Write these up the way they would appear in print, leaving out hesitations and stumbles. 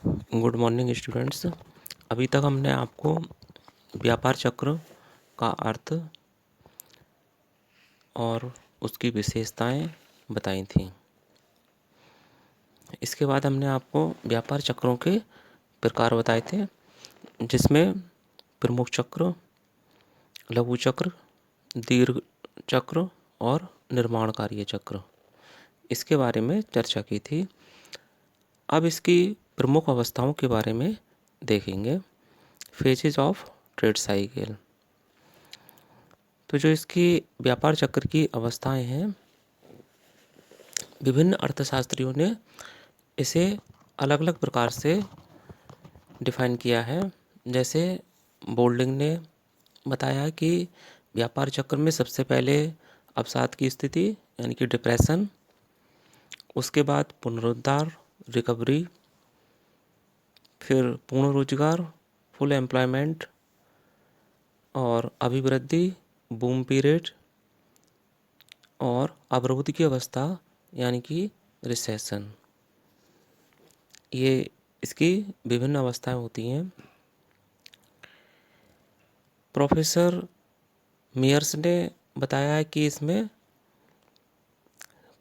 Good morning students. अभी तक हमने आपको व्यापार चक्र का अर्थ और उसकी विशेषताएं बताई थी। इसके बाद हमने आपको व्यापार चक्रों के प्रकार बताए थे, जिसमें प्रमुख चक्र, लघु चक्र, दीर्घ चक्र और निर्माण कार्य चक्र, इसके बारे में चर्चा की थी। अब इसकी प्रमुख अवस्थाओं के बारे में देखेंगे। Phases of trade cycle. तो जो इसकी व्यापार चक्र की अवस्थाएं हैं, विभिन्न अर्थशास्त्रियों ने इसे अलग अलग प्रकार से डिफाइन किया है। जैसे बोल्डिंग ने बताया कि व्यापार चक्र में सबसे पहले अवसाद की स्थिति यानी कि डिप्रेशन, उसके बाद पुनरुद्धार रिकवरी, फिर पूर्ण रोजगार फुल एम्प्लॉयमेंट और अभिवृद्धि बूम पीरियड और अवरोध की अवस्था यानी कि रिसेशन। ये इसकी विभिन्न अवस्थाएं होती हैं। प्रोफेसर मेयर्स ने बताया है कि इसमें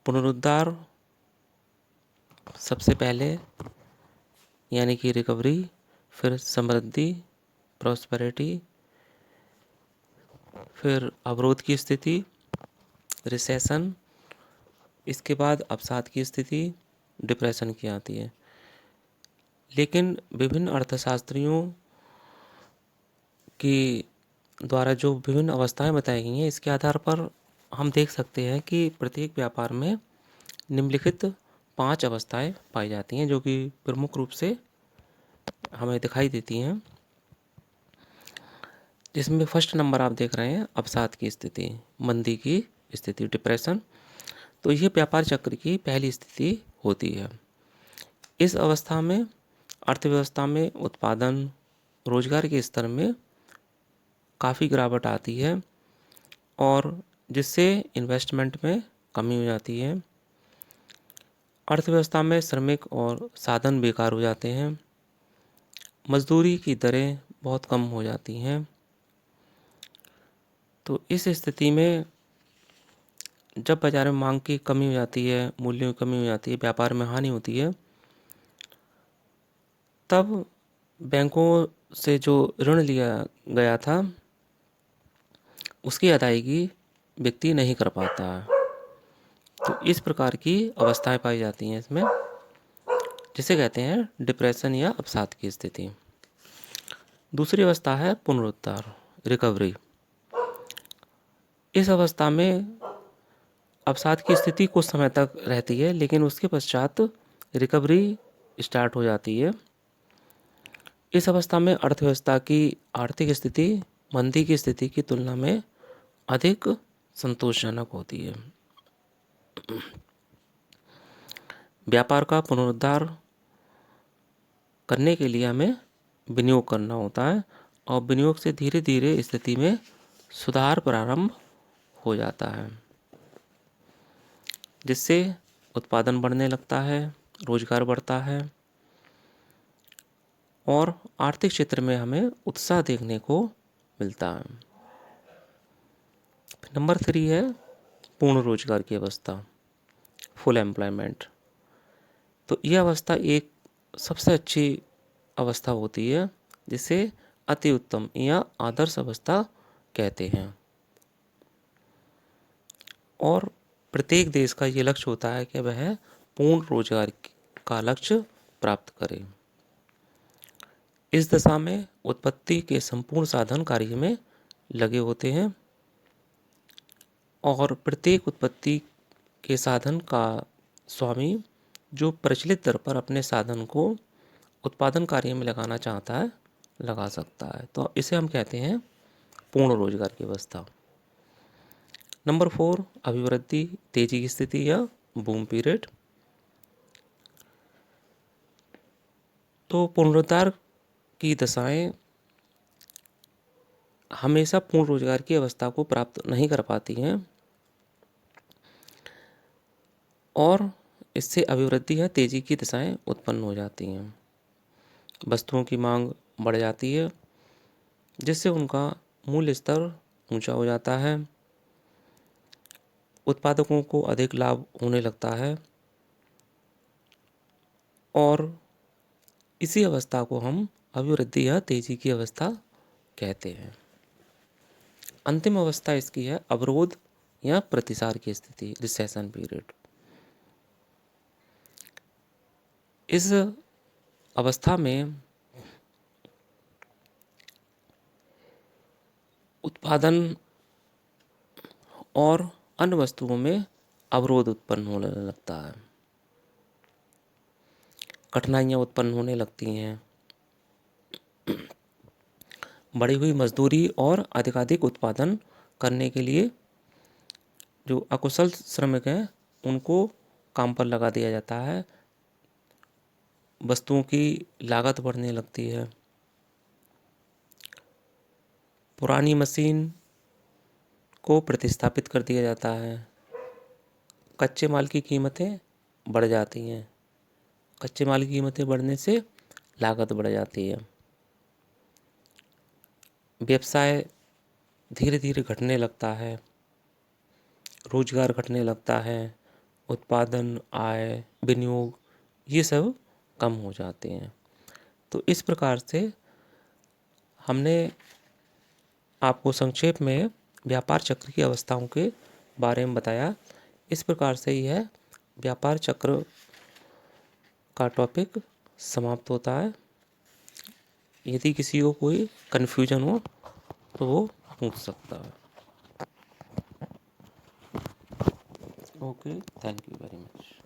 पुनरुद्धार सबसे पहले यानी कि रिकवरी, फिर समृद्धि प्रॉस्पेरिटी, फिर अवरोध की स्थिति रिसेशन, इसके बाद अवसाद की स्थिति डिप्रेशन की आती है। लेकिन विभिन्न अर्थशास्त्रियों की द्वारा जो विभिन्न अवस्थाएं बताई गई हैं, इसके आधार पर हम देख सकते हैं कि प्रत्येक व्यापार में निम्नलिखित 5 अवस्थाएं पाई जाती हैं, जो कि प्रमुख रूप से हमें दिखाई देती हैं। जिसमें फर्स्ट नंबर आप देख रहे हैं अवसाद की स्थिति, मंदी की स्थिति, डिप्रेशन। तो ये व्यापार चक्र की पहली स्थिति होती है। इस अवस्था में अर्थव्यवस्था में उत्पादन, रोजगार के स्तर में काफ़ी गिरावट आती है और जिससे इन्वेस्टमेंट में कमी हो जाती है। अर्थव्यवस्था में श्रमिक और साधन बेकार हो जाते हैं। मजदूरी की दरें बहुत कम हो जाती हैं। तो इस स्थिति में जब बाजार में मांग की कमी हो जाती है, मूल्यों की कमी हो जाती है, व्यापार में हानि होती है, तब बैंकों से जो ऋण लिया गया था उसकी अदायगी व्यक्ति नहीं कर पाता है। तो इस प्रकार की अवस्थाएं पाई जाती हैं इसमें, जिसे कहते हैं डिप्रेशन या अवसाद की स्थिति। दूसरी अवस्था है पुनरुद्धार रिकवरी। इस अवस्था में अवसाद की स्थिति कुछ समय तक रहती है, लेकिन उसके पश्चात रिकवरी स्टार्ट हो जाती है। इस अवस्था में अर्थव्यवस्था की आर्थिक स्थिति मंदी की स्थिति की तुलना में अधिक संतोषजनक होती है। व्यापार का पुनरुद्धार करने के लिए हमें विनियोग करना होता है और विनियोग से धीरे धीरे स्थिति में सुधार प्रारंभ हो जाता है, जिससे उत्पादन बढ़ने लगता है, रोजगार बढ़ता है और आर्थिक क्षेत्र में हमें उत्साह देखने को मिलता है। नंबर 3 है पूर्ण रोजगार की अवस्था, फुल एम्प्लॉयमेंट। तो यह अवस्था एक सबसे अच्छी अवस्था होती है, जिसे अति उत्तम या आदर्श अवस्था कहते हैं। और प्रत्येक देश का ये लक्ष्य होता है कि वह पूर्ण रोजगार का लक्ष्य प्राप्त करे। इस दशा में उत्पत्ति के संपूर्ण साधन कार्य में लगे होते हैं और प्रत्येक उत्पत्ति के साधन का स्वामी जो प्रचलित दर पर अपने साधन को उत्पादन कार्य में लगाना चाहता है, लगा सकता है। तो इसे हम कहते हैं पूर्ण रोजगार की अवस्था। नंबर 4 अभिवृद्धि तेजी की स्थिति या बूम पीरियड। तो पुनरुद्धार की दशाएं हमेशा पूर्ण रोजगार की अवस्था को प्राप्त नहीं कर पाती हैं और इससे अभिवृद्धि या तेजी की दशाएं उत्पन्न हो जाती हैं। वस्तुओं की मांग बढ़ जाती है, जिससे उनका मूल्य स्तर ऊंचा हो जाता है, उत्पादकों को अधिक लाभ होने लगता है और इसी अवस्था को हम अभिवृद्धि या तेजी की अवस्था कहते हैं। अंतिम अवस्था इसकी है अवरोध या प्रतिसार की स्थिति, रिसेशन पीरियड। इस अवस्था में उत्पादन और अन्य वस्तुओं में अवरोध उत्पन्न होने लगता है, कठिनाइयाँ उत्पन्न होने लगती हैं, बढ़ी हुई मजदूरी और अधिकाधिक उत्पादन करने के लिए जो अकुशल श्रमिक हैं उनको काम पर लगा दिया जाता है, वस्तुओं की लागत बढ़ने लगती है, पुरानी मशीन को प्रतिस्थापित कर दिया जाता है, कच्चे माल की कीमतें बढ़ जाती हैं, कच्चे माल की कीमतें बढ़ने से लागत बढ़ जाती है, व्यवसाय धीरे धीरे घटने लगता है, रोजगार घटने लगता है, उत्पादन, आय, विनियोग ये सब कम हो जाते हैं। तो इस प्रकार से हमने आपको संक्षेप में व्यापार चक्र की अवस्थाओं के बारे में बताया। इस प्रकार से यह व्यापार चक्र का टॉपिक समाप्त होता है। यदि किसी को कोई कन्फ्यूजन हो तो वो पूछ सकता है। Okay, thank you very much.